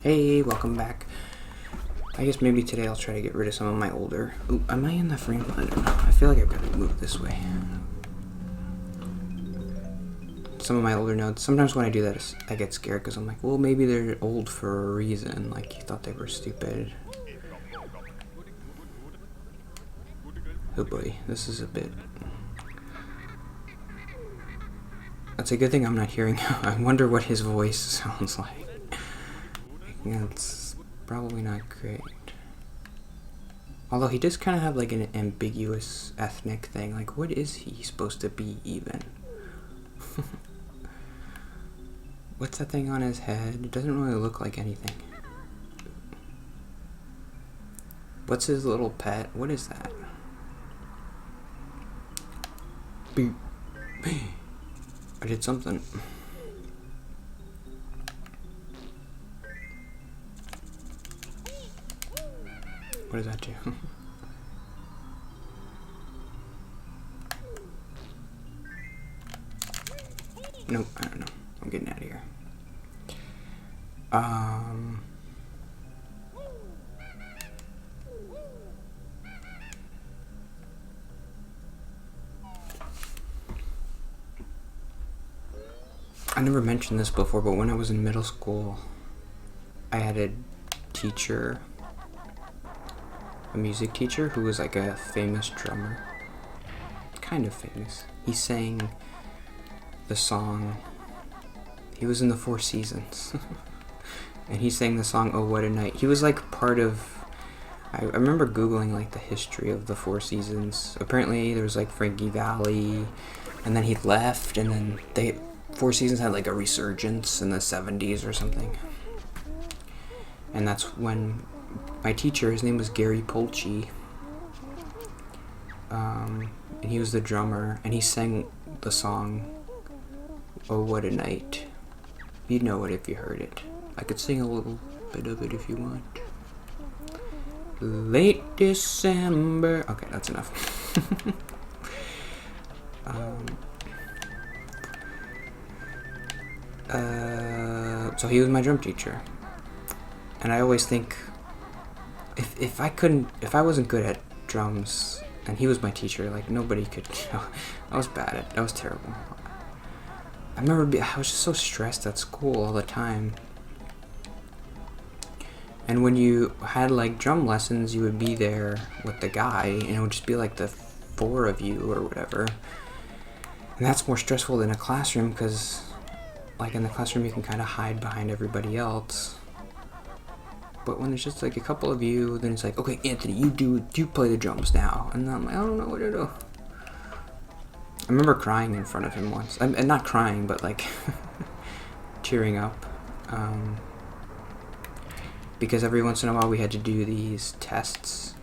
Hey, welcome back. I guess maybe today I'll try to get rid of some of my older... Ooh, am I in the frame? I don't know. I feel like I've got to move this way. Some of my older notes. Sometimes when I do that, I get scared because I'm like, well, maybe they're old for a reason. Like, you thought they were stupid. Oh boy, this is a bit... That's a good thing I'm not hearing him. I wonder what his voice sounds like. Yeah, it's probably not great. Although he does kind of have like an ambiguous ethnic thing. Like, what is he supposed to be even? What's that thing on his head? It doesn't really look like anything. What's his little pet? What is that? Beep. I did something. What does that do? Nope, I don't know. I'm getting out of here. I never mentioned this before, but when I was in middle school, I had a teacher, a music teacher, who was like a famous drummer. Kind of famous. He sang the song, he was in the Four Seasons. And he sang the song, Oh What a Night. He was like part of, I remember Googling like the history of the Four Seasons. Apparently there was like Frankie Valli, and then he left, and then Four Seasons had like a resurgence in the 70s or something. And that's when my teacher, his name was Gary Polchi, and he was the drummer, and he sang the song Oh What a Night. You'd know it if you heard it. I could sing a little bit of it if you want. Late December. Okay, that's enough. So he was my drum teacher, and I always think if I wasn't good at drums and he was my teacher, like nobody could. I was bad at. I was terrible. I remember I was just so stressed at school all the time. And when you had like drum lessons, you would be there with the guy, and it would just be like the four of you or whatever. And that's more stressful than a classroom, because like in the classroom you can kind of hide behind everybody else. But when there's just like a couple of you, then it's like, okay, Anthony, you play the drums now. And I'm like, I don't know what to do. I remember crying in front of him once. And not crying, but like tearing up. Because every once in a while we had to do these tests,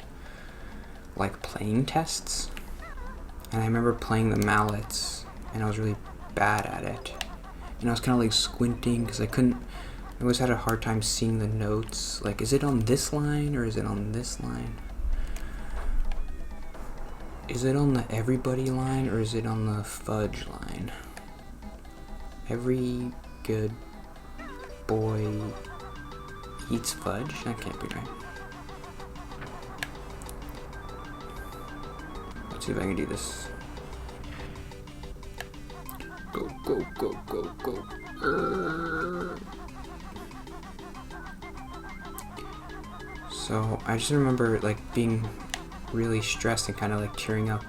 like playing tests. And I remember playing the mallets, and I was really bad at it. And I was kind of like squinting because I always had a hard time seeing the notes. Like, is it on this line or is it on this line? Is it on the everybody line or is it on the fudge line? Every good boy eats fudge? That can't be right. Let's see if I can do this. Go, go, go, go, go. So I just remember like being really stressed and kind of like tearing up,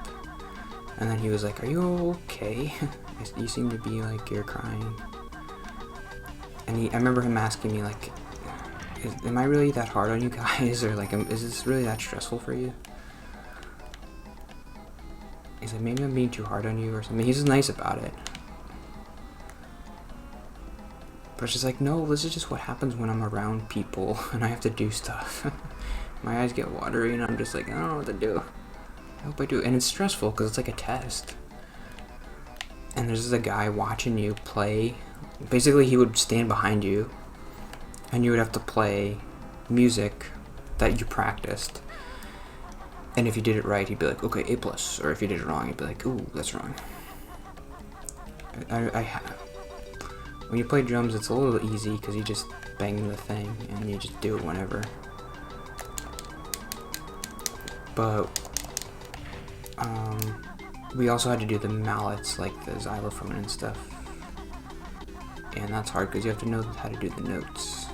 and then he was like, "Are you okay? You seem to be like you're crying." And I remember him asking me like, "Am I really that hard on you guys, or like, is this really that stressful for you?" He said, "Maybe I'm being too hard on you or something." He's just nice about it. But it's just like, no, this is just what happens when I'm around people and I have to do stuff. My eyes get watery and I'm just like, I don't know what to do. I hope I do. And it's stressful because it's like a test. And there's a guy watching you play. Basically, he would stand behind you and you would have to play music that you practiced. And if you did it right, he'd be like, okay, A+. Or if you did it wrong, he'd be like, ooh, that's wrong. When you play drums, it's a little easy because you just just bang the thing, and you just do it whenever. But we also had to do the mallets, like the xylophone and stuff. And that's hard because you have to know how to do the notes.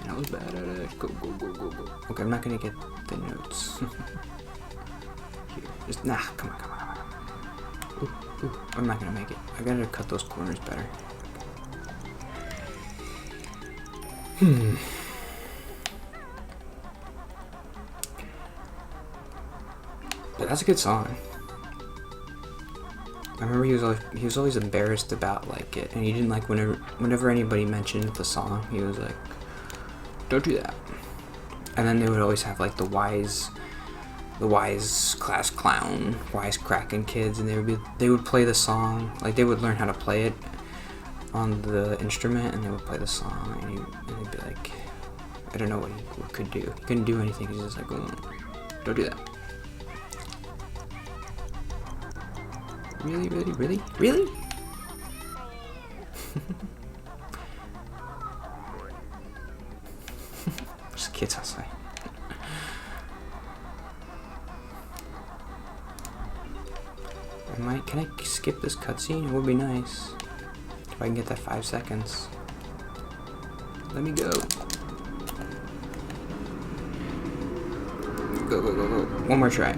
And I was bad at it. Go, go, go, go, go. Okay, I'm not gonna get the notes. Here, just come on, come on, come on. Ooh, ooh, I'm not gonna make it. I gotta cut those corners better. But that's a good song. I remember he was always embarrassed about like it, and he didn't like whenever anybody mentioned the song, he was like, "Don't do that." And then they would always have like the wise class clown, wise cracking kids, and they would play the song, like they would learn how to play it on the instrument, and they would play the song, and he'd be like, I don't know what he could do. He couldn't do anything. He's just like, oh, don't do that. Really, really, really, really? There's kids outside. Can I skip this cutscene? It would be nice if I can get that 5 seconds. Let me go. Go, go, go, go. One more try.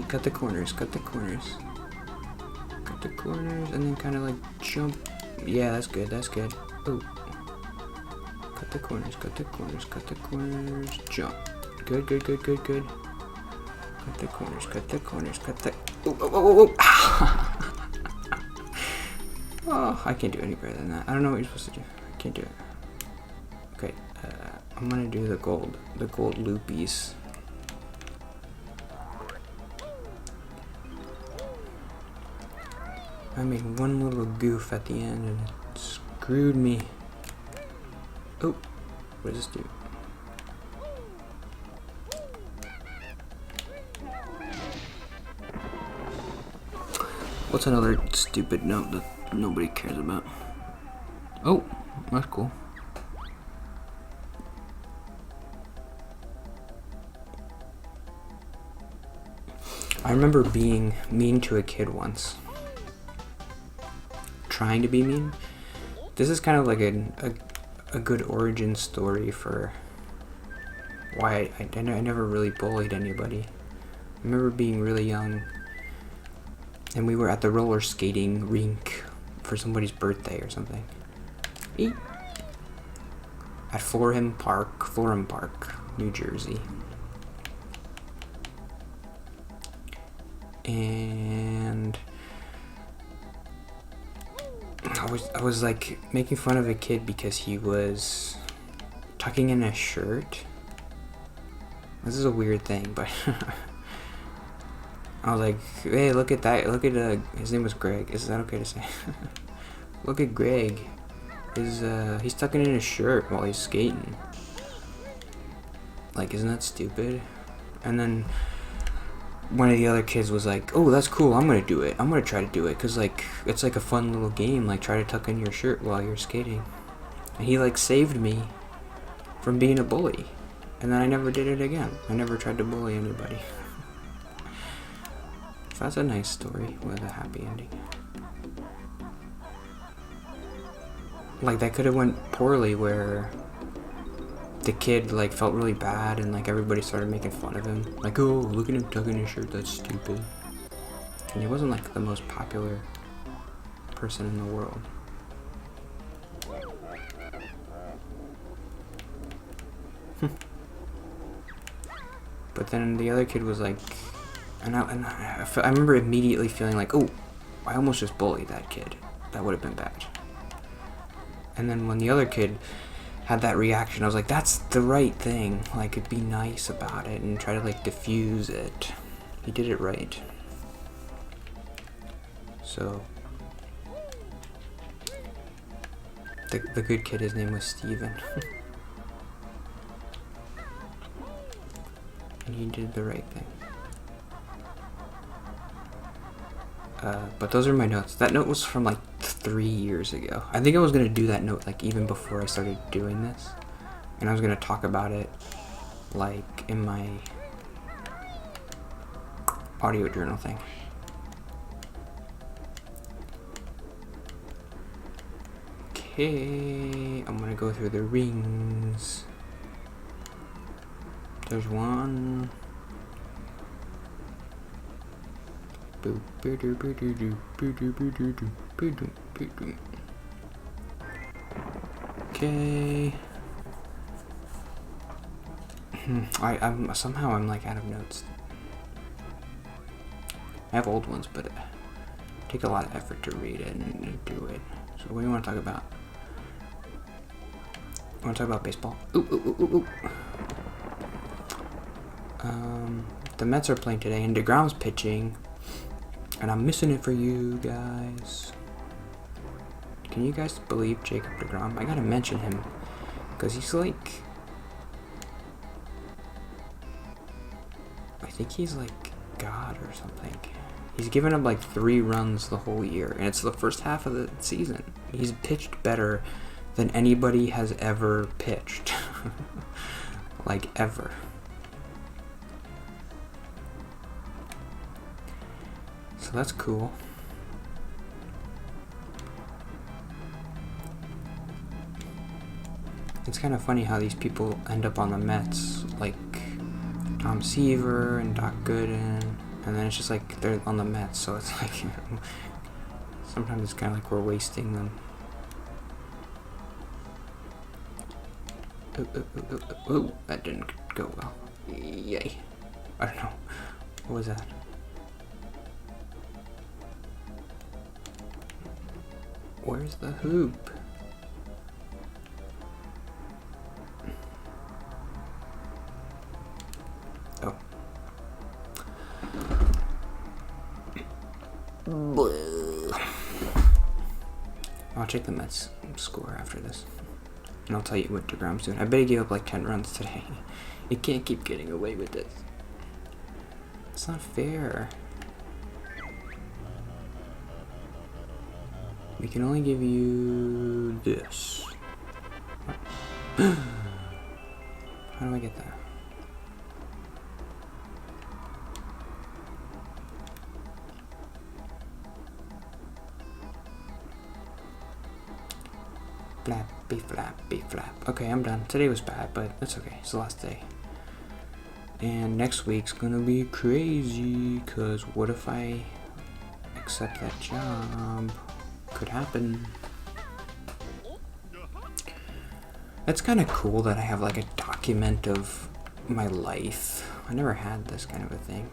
Cut the corners, cut the corners. Cut the corners, and then kind of like jump. Yeah, that's good, that's good. Oh. Cut the corners, cut the corners, cut the corners. Jump. Good, good, good, good, good. Cut the corners, cut the corners, cut the... Oh, oh, oh, oh, oh. Oh, I can't do any better than that. I don't know what you're supposed to do. I can't do it. Okay, I'm gonna do the gold loopies. I made one little goof at the end and it screwed me. Oh, what does this do? What's another stupid note that nobody cares about? Oh, that's cool. I remember being mean to a kid once. Trying to be mean. This is kind of like a good origin story for why I never really bullied anybody. I remember being really young, and we were at the roller skating rink for somebody's birthday or something. At Florham Park, New Jersey. And I was like making fun of a kid because he was tucking in a shirt. This is a weird thing, but I was like, hey, look at that. Look at his name was Greg. Is that okay to say? Look at Greg. He's tucking in his shirt while he's skating. Like, isn't that stupid? And then one of the other kids was like, oh, that's cool, I'm gonna do it. I'm gonna try to do it, cause like, it's like a fun little game, like try to tuck in your shirt while you're skating. And he like saved me from being a bully. And then I never did it again. I never tried to bully anybody. So that's a nice story with a happy ending. Like, that could have went poorly where the kid like felt really bad and like everybody started making fun of him. Like, oh, look at him tucking his shirt, that's stupid. And he wasn't like the most popular person in the world. But then the other kid was like, I remember immediately feeling like, oh, I almost just bullied that kid. That would have been bad. And then when the other kid had that reaction, I was like, that's the right thing. Like, be nice about it and try to like diffuse it. He did it right. So the good kid, his name was Steven. And he did the right thing. But those are my notes. That note was from like 3 years ago. I think I was going to do that note like even before I started doing this. And I was going to talk about it like in my audio journal thing. Okay, I'm going to go through the rings. There's one. Okay. I'm somehow I'm like out of notes. I have old ones, but it take a lot of effort to read it and do it. So what do you want to talk about? You want to talk about baseball? Ooh. The Mets are playing today, and DeGrom's pitching, and I'm missing it for you guys. Can you guys believe Jacob DeGrom? I gotta mention him, because he's like... I think he's like God or something. He's given up like 3 runs the whole year, and it's the first half of the season. He's pitched better than anybody has ever pitched. Like, ever. So that's cool. It's kind of funny how these people end up on the Mets, like Tom Seaver and Doc Gooden, and then it's just like they're on the Mets, so it's like sometimes it's kind of like we're wasting them. Oh, that didn't go well. Yay. I don't know. What was that? Where's the hoop? Oh. I'll check the Mets score after this. And I'll tell you what DeGrom's doing. I bet he gave up like 10 runs today. He can't keep getting away with this. It's not fair. We can only give you this. How do I get that? Flappy, flappy, flap. Okay, I'm done. Today was bad, but that's okay. It's the last day. And next week's gonna be crazy, because what if I accept that job? Could happen. That's kind of cool that I have like a document of my life. I never had this kind of a thing.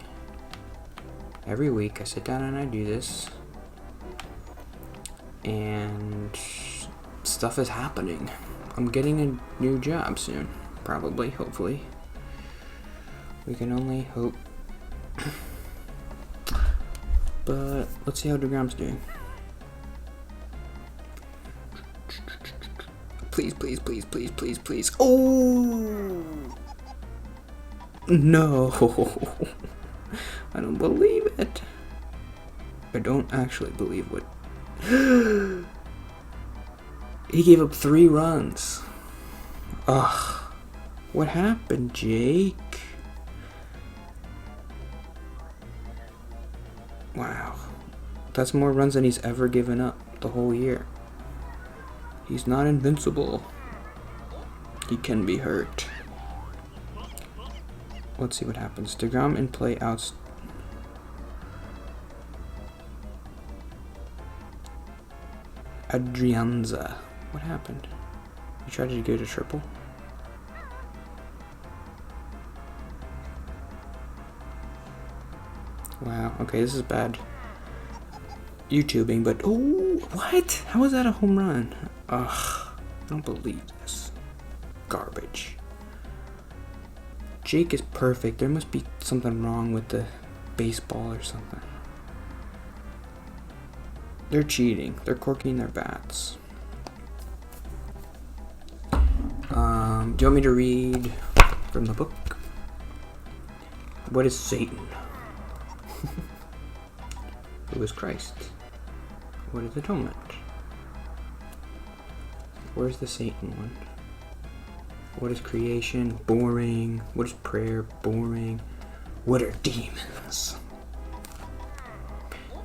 Every week I sit down and I do this. And stuff is happening. I'm getting a new job soon. Probably, hopefully. We can only hope. But let's see how DeGrom's doing. Please, please, please, please, please, please. Oh! No. I don't believe it. I don't actually believe what... He gave up 3 runs. Ugh. What happened, Jake? Wow. That's more runs than he's ever given up the whole year. He's not invincible. He can be hurt. Let's see what happens. DeGrom in play outs. Adrianza. What happened? You tried to get a triple? Wow. Okay, this is bad YouTubing, but oh, what? How is that a home run? Ugh, I don't believe this. Garbage. Jake is perfect. There must be something wrong with the baseball or something. They're cheating. They're corking their bats. Do you want me to read from the book? What is Satan? Who is Christ? What is atonement? Where's the Satan one? What is creation? Boring. What is prayer? Boring. What are demons?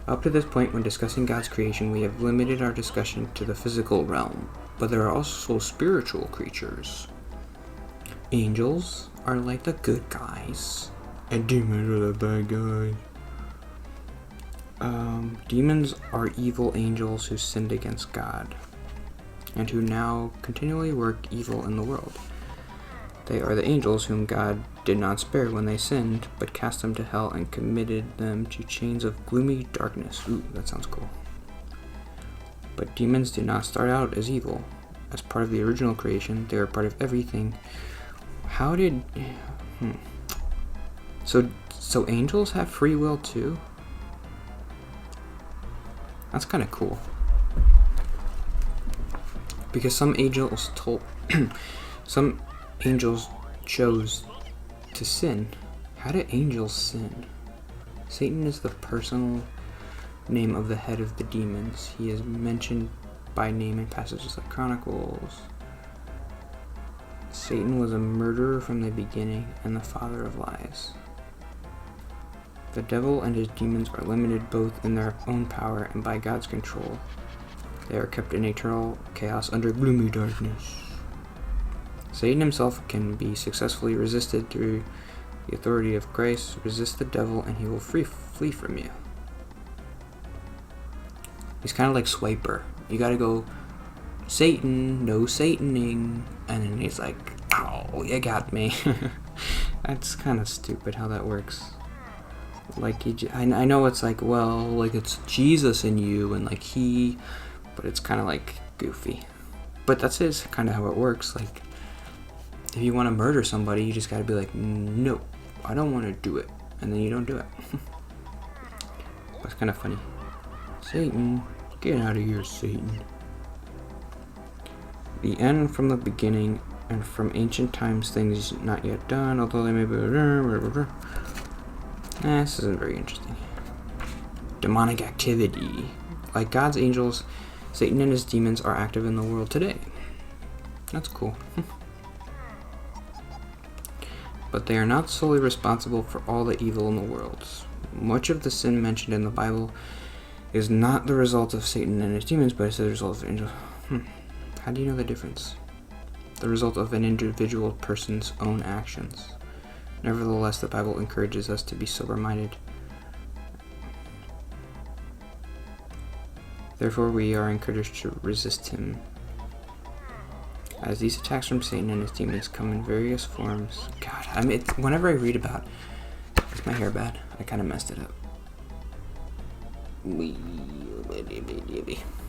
Up to this point, when discussing God's creation, we have limited our discussion to the physical realm, but there are also spiritual creatures. Angels are like the good guys, and demons are the bad guys. Demons are evil angels who sinned against God, and who now continually work evil in the world. They are the angels whom God did not spare when they sinned, but cast them to hell and committed them to chains of gloomy darkness. Ooh, that sounds cool. But demons did not start out as evil. As part of the original creation, they were part of everything. How did... So angels have free will too? That's kind of cool. Because some angels chose to sin. How do angels sin? Satan is the personal name of the head of the demons. He is mentioned by name in passages like Chronicles. Satan was a murderer from the beginning and the father of lies. The devil and his demons are limited both in their own power and by God's control. They are kept in eternal chaos under gloomy darkness. Satan himself can be successfully resisted through the authority of Christ. Resist the devil and he will flee from you. He's kind of like Swiper. You gotta go, Satan, no Sataning. And then he's like, oh, you got me. That's kind of stupid how that works. Like, I know it's like, well, like it's Jesus in you and like but it's kind of like goofy. But that's kind of how it works. Like, if you want to murder somebody, you just gotta be like, no, I don't want to do it. And then you don't do it. That's kind of funny. Satan, get out of here, Satan. The end from the beginning, and from ancient times things not yet done, although they may be... this isn't very interesting. Demonic activity. Like God's angels, Satan and his demons are active in the world today. That's cool. But they are not solely responsible for all the evil in the world. Much of the sin mentioned in the Bible is not the result of Satan and his demons, but it's the result of angels. How do you know the difference? The result of an individual person's own actions. Nevertheless, the Bible encourages us to be sober-minded. Therefore, we are encouraged to resist him. As these attacks from Satan and his demons come in various forms. God, I mean, whenever I read about... Is my hair bad? I kind of messed it up.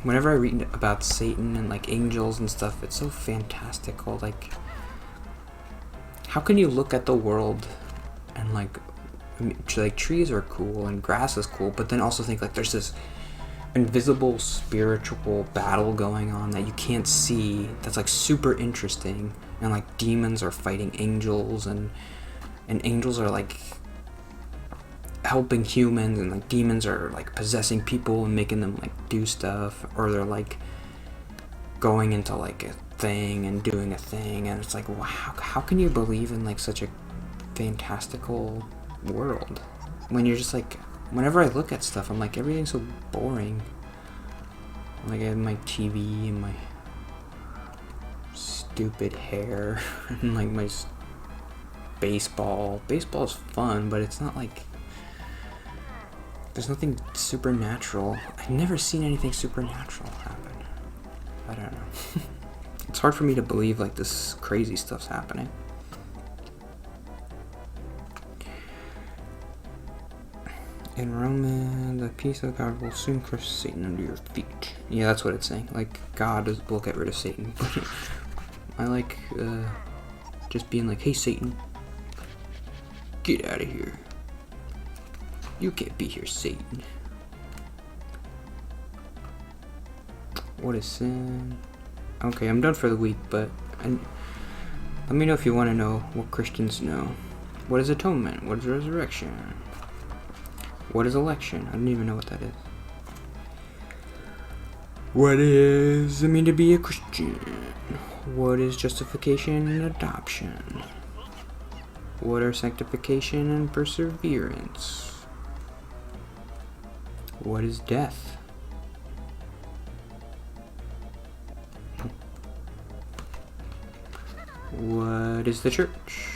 Whenever I read about Satan and like angels and stuff, it's so fantastical. Like, how can you look at the world and like trees are cool and grass is cool, but then also think like there's this invisible spiritual battle going on that you can't see that's like super interesting, and like demons are fighting angels and angels are like helping humans, and like demons are like possessing people and making them like do stuff, or they're like going into like a thing and doing a thing, and it's like, wow, how can you believe in like such a fantastical world when you're just like, whenever I look at stuff, I'm like, everything's so boring. Like, I have my TV and my stupid hair and like my baseball. Baseball's fun, but it's not like, there's nothing supernatural. I've never seen anything supernatural happen. I don't know. It's hard for me to believe like this crazy stuff's happening. In Roman, the peace of God will soon crush Satan under your feet. Yeah, that's what it's saying. Like, God will get rid of Satan. I like just being like, hey, Satan, get out of here. You can't be here, Satan. What is sin? Okay, I'm done for the week, but let me know if you want to know what Christians know. What is atonement? What is resurrection? What is election? I don't even know what that is. What does it mean to be a Christian? What is justification and adoption? What are sanctification and perseverance? What is death? What is the church?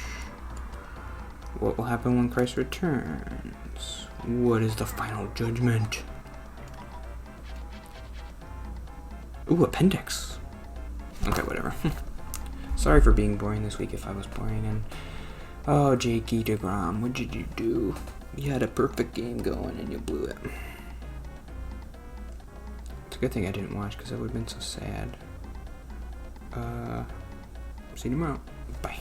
What will happen when Christ returns? What is the final judgment? Ooh, appendix. Okay, whatever. Sorry for being boring this week if I was boring. And oh, Jakey DeGrom, what did you do? You had a perfect game going and you blew it. It's a good thing I didn't watch because I would have been so sad. See you tomorrow. Bye.